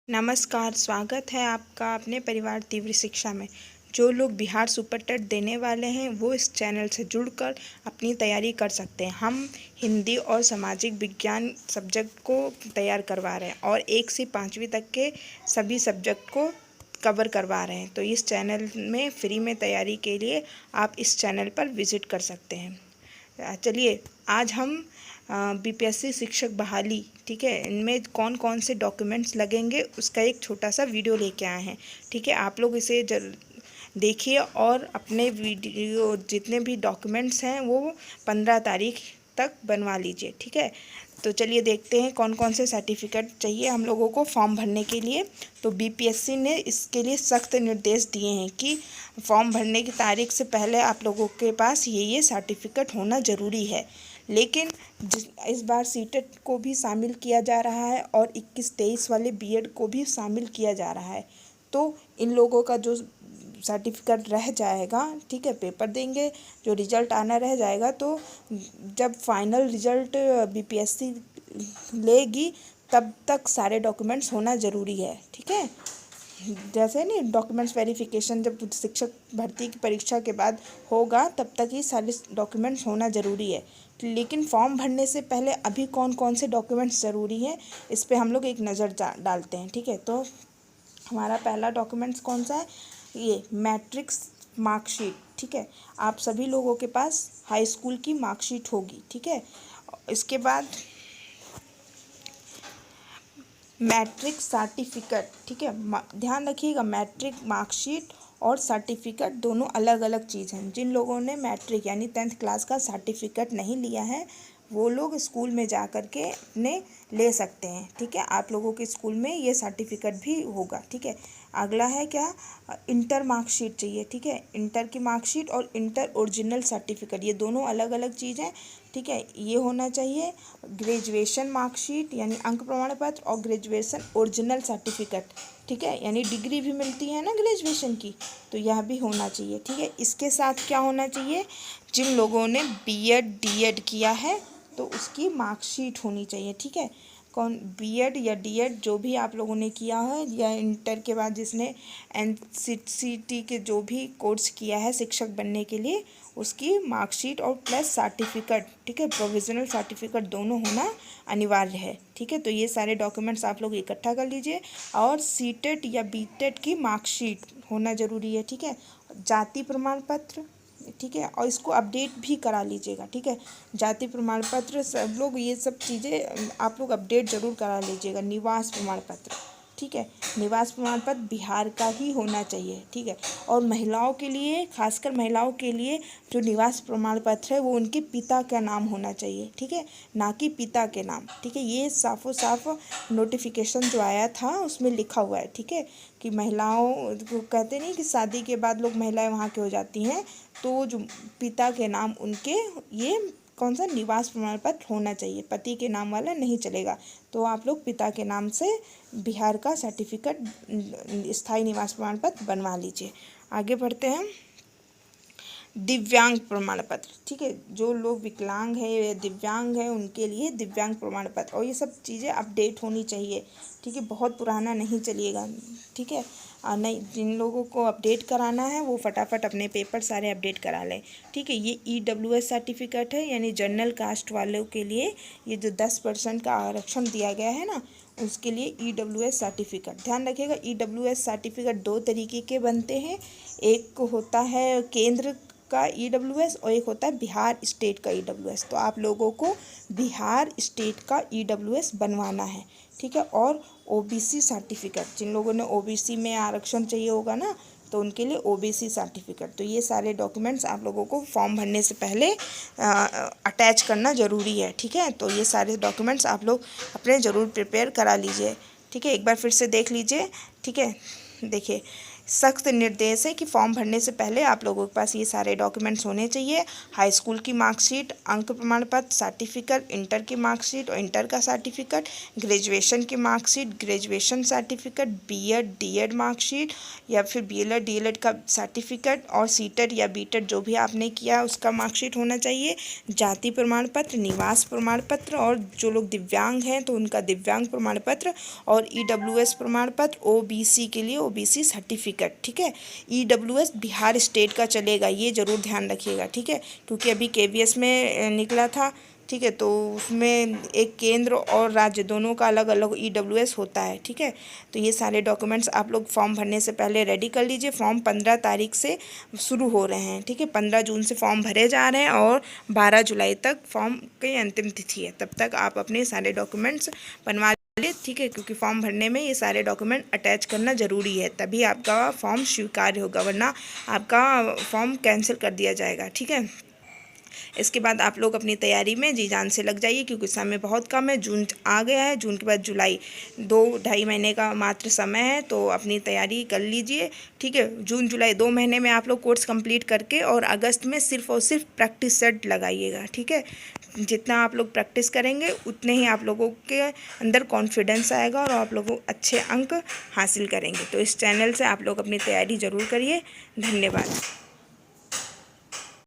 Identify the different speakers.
Speaker 1: नमस्कार, स्वागत है आपका अपने परिवार तीव्र शिक्षा में। जो लोग बिहार सुपर टेट देने वाले हैं वो इस चैनल से जुड़कर अपनी तैयारी कर सकते हैं। हम हिंदी और सामाजिक विज्ञान सब्जेक्ट को तैयार करवा रहे हैं और 1 से 5वीं तक के सभी सब्जेक्ट को कवर करवा रहे हैं। तो इस चैनल में फ्री में तैयारी के लिए आप इस चैनल पर विज़िट कर सकते हैं। चलिए आज हम बीपीएससी शिक्षक बहाली, ठीक है, इनमें कौन कौन से डॉक्यूमेंट्स लगेंगे उसका एक छोटा सा वीडियो लेके आए हैं। ठीक है, आप लोग इसे देखिए और अपने वीडियो जितने भी डॉक्यूमेंट्स हैं वो 15 तारीख तक बनवा लीजिए। ठीक है, तो चलिए देखते हैं कौन कौन से सर्टिफिकेट चाहिए हम लोगों को फॉर्म भरने के लिए। तो बीपीएससी ने इसके लिए सख्त निर्देश दिए हैं कि फॉर्म भरने की तारीख से पहले आप लोगों के पास ये सर्टिफिकेट होना ज़रूरी है। लेकिन इस बार सीटेट को भी शामिल किया जा रहा है और 21-23 वाले बीएड को भी शामिल किया जा रहा है। तो इन लोगों का जो सर्टिफिकेट रह जाएगा, ठीक है, पेपर देंगे, जो रिज़ल्ट आना रह जाएगा, तो जब फाइनल रिज़ल्ट बीपीएससी लेगी तब तक सारे डॉक्यूमेंट्स होना ज़रूरी है। ठीक है, जैसे नहीं डॉक्यूमेंट्स वेरिफिकेशन जब शिक्षक भर्ती की परीक्षा के बाद होगा तब तक ही सारे डॉक्यूमेंट्स होना ज़रूरी है। लेकिन फॉर्म भरने से पहले अभी कौन कौन से डॉक्यूमेंट्स ज़रूरी हैं इस पे हम लोग एक नज़र डालते हैं। ठीक है, तो हमारा पहला डॉक्यूमेंट्स कौन सा है, ये मैट्रिक्स मार्कशीट। ठीक है, आप सभी लोगों के पास हाई स्कूल की मार्कशीट होगी। ठीक है, इसके बाद मैट्रिक सर्टिफिकेट। ठीक है, ध्यान रखिएगा, मैट्रिक मार्कशीट और सर्टिफिकेट दोनों अलग अलग चीज़ हैं। जिन लोगों ने मैट्रिक यानी 10th क्लास का सर्टिफिकेट नहीं लिया है वो लोग स्कूल में जा कर के अपने ले सकते हैं। ठीक है, आप लोगों के स्कूल में ये सर्टिफिकेट भी होगा। ठीक है, अगला है क्या, इंटर मार्कशीट चाहिए। ठीक है, इंटर की मार्कशीट और इंटर ओरिजिनल सर्टिफिकेट ये दोनों अलग अलग चीज़ हैं। ठीक है, ये होना चाहिए। ग्रेजुएशन मार्कशीट यानी अंक प्रमाण पत्र और ग्रेजुएशन ओरिजिनल सर्टिफिकेट, ठीक है, यानी डिग्री भी मिलती है ना ग्रेजुएशन की, तो यह भी होना चाहिए। ठीक है, इसके साथ क्या होना चाहिए, जिन लोगों ने बीएड डीएड किया है तो उसकी मार्कशीट होनी चाहिए। ठीक है, कौन बीएड या डीएड जो भी आप लोगों ने किया है या इंटर के बाद जिसने एनसीटी के जो भी कोर्स किया है शिक्षक बनने के लिए उसकी मार्कशीट और प्लस सर्टिफिकेट, ठीक है, प्रोविज़नल सर्टिफिकेट दोनों होना अनिवार्य है। ठीक है, तो ये सारे डॉक्यूमेंट्स आप लोग इकट्ठा कर लीजिए और सीटेट या बीटेट की मार्कशीट होना ज़रूरी है। ठीक है, जाति प्रमाण पत्र, ठीक है, और इसको अपडेट भी करा लीजिएगा। ठीक है, जाति प्रमाण पत्र सब लोग ये सब चीज़ें आप लोग अपडेट ज़रूर करा लीजिएगा। निवास प्रमाण पत्र, ठीक है, निवास प्रमाण पत्र बिहार का ही होना चाहिए। ठीक है, और महिलाओं के लिए, खासकर महिलाओं के लिए जो निवास प्रमाण पत्र है वो उनके पिता का नाम होना चाहिए। ठीक है, ना कि पिता के नाम। ठीक है, ये साफो साफ नोटिफिकेशन जो आया था उसमें लिखा हुआ है। ठीक है, कि महिलाओं को कहते नहीं कि शादी के बाद लोग महिलाएं वहाँ की हो जाती हैं, तो जो पिता के नाम उनके ये कौन सा निवास प्रमाण पत्र होना चाहिए, पति के नाम वाला नहीं चलेगा। तो आप लोग पिता के नाम से बिहार का सर्टिफिकेट स्थायी निवास प्रमाण पत्र बनवा लीजिए। आगे बढ़ते हैं, दिव्यांग प्रमाण पत्र। ठीक है, जो लोग विकलांग है या दिव्यांग है उनके लिए दिव्यांग प्रमाण पत्र, और ये सब चीज़ें अपडेट होनी चाहिए। ठीक है, बहुत पुराना नहीं चलिएगा। ठीक है, नहीं, जिन लोगों को अपडेट कराना है वो फटाफट अपने पेपर सारे अपडेट करा लें। ठीक है, ये ईडब्ल्यूएस सर्टिफिकेट है, यानी जनरल कास्ट वालों के लिए ये जो 10% का आरक्षण दिया गया है ना उसके लिए ईडब्ल्यूएस सर्टिफिकेट। ध्यान रखिएगा, ईडब्ल्यूएस सर्टिफिकेट 2 तरीके के बनते हैं, एक होता है केंद्र का ईडब्ल्यूएस और एक होता है बिहार स्टेट का ईडब्ल्यूएस। तो आप लोगों को बिहार स्टेट का ईडब्ल्यूएस बनवाना है। ठीक है, और ओबीसी सर्टिफिकेट, जिन लोगों ने ओबीसी में आरक्षण चाहिए होगा ना तो उनके लिए ओबीसी सर्टिफिकेट। तो ये सारे डॉक्यूमेंट्स आप लोगों को फॉर्म भरने से पहले अटैच करना ज़रूरी है। ठीक है, तो ये सारे डॉक्यूमेंट्स आप लोग अपने ज़रूर प्रिपेयर करा लीजिए। ठीक है, एक बार फिर से देख लीजिए। ठीक है, देखिए सख्त निर्देश है कि फॉर्म भरने से पहले आप लोगों के पास ये सारे डॉक्यूमेंट्स होने चाहिए। हाई स्कूल की मार्कशीट, अंक प्रमाण पत्र, सर्टिफिकेट, इंटर की मार्कशीट और इंटर का सर्टिफिकेट, ग्रेजुएशन की marksheet, graduation certificate, BEd, DEd marksheet या फिर बीएलएड, डीएलएड का सर्टिफिकेट और सीटेड या बीटेड जो भी आपने किया उसका मार्कशीट होना चाहिए। जाति प्रमाण पत्र, निवास प्रमाण पत्र और जो लोग दिव्यांग हैं तो उनका दिव्यांग प्रमाण पत्र और ईडब्ल्यूएस प्रमाण पत्र, ओबीसी के लिए ओबीसी सर्टिफिकेट। ठीक है, ईडब्ल्यूएस बिहार स्टेट का चलेगा, ये ज़रूर ध्यान रखिएगा। ठीक है, क्योंकि अभी केवीएस में निकला था। ठीक है, तो उसमें एक केंद्र और राज्य दोनों का अलग अलग ईडब्ल्यूएस होता है। ठीक है, तो ये सारे डॉक्यूमेंट्स आप लोग फॉर्म भरने से पहले रेडी कर लीजिए। फॉर्म 15 तारीख से शुरू हो रहे हैं। ठीक है, 15 जून से फॉर्म भरे जा रहे हैं और 12 जुलाई तक फॉर्म की अंतिम तिथि है। तब तक आप अपने सारे डॉक्यूमेंट्स बनवा। ठीक है, क्योंकि फॉर्म भरने में ये सारे डॉक्यूमेंट अटैच करना ज़रूरी है, तभी आपका फॉर्म स्वीकार्य होगा, वरना आपका फॉर्म कैंसिल कर दिया जाएगा। ठीक है, इसके बाद आप लोग अपनी तैयारी में जी जान से लग जाइए, क्योंकि समय बहुत कम है। जून आ गया है, जून के बाद जुलाई, 2-2.5 महीने का मात्र समय है, तो अपनी तैयारी कर लीजिए। ठीक है, जून जुलाई 2 महीने में आप लोग कोर्स कंप्लीट करके और अगस्त में सिर्फ और सिर्फ प्रैक्टिस सेट लगाइएगा। ठीक है, जितना आप लोग प्रैक्टिस करेंगे उतने ही आप लोगों के अंदर कॉन्फिडेंस आएगा और आप लोग अच्छे अंक हासिल करेंगे। तो इस चैनल से आप लोग अपनी तैयारी ज़रूर करिए। धन्यवाद।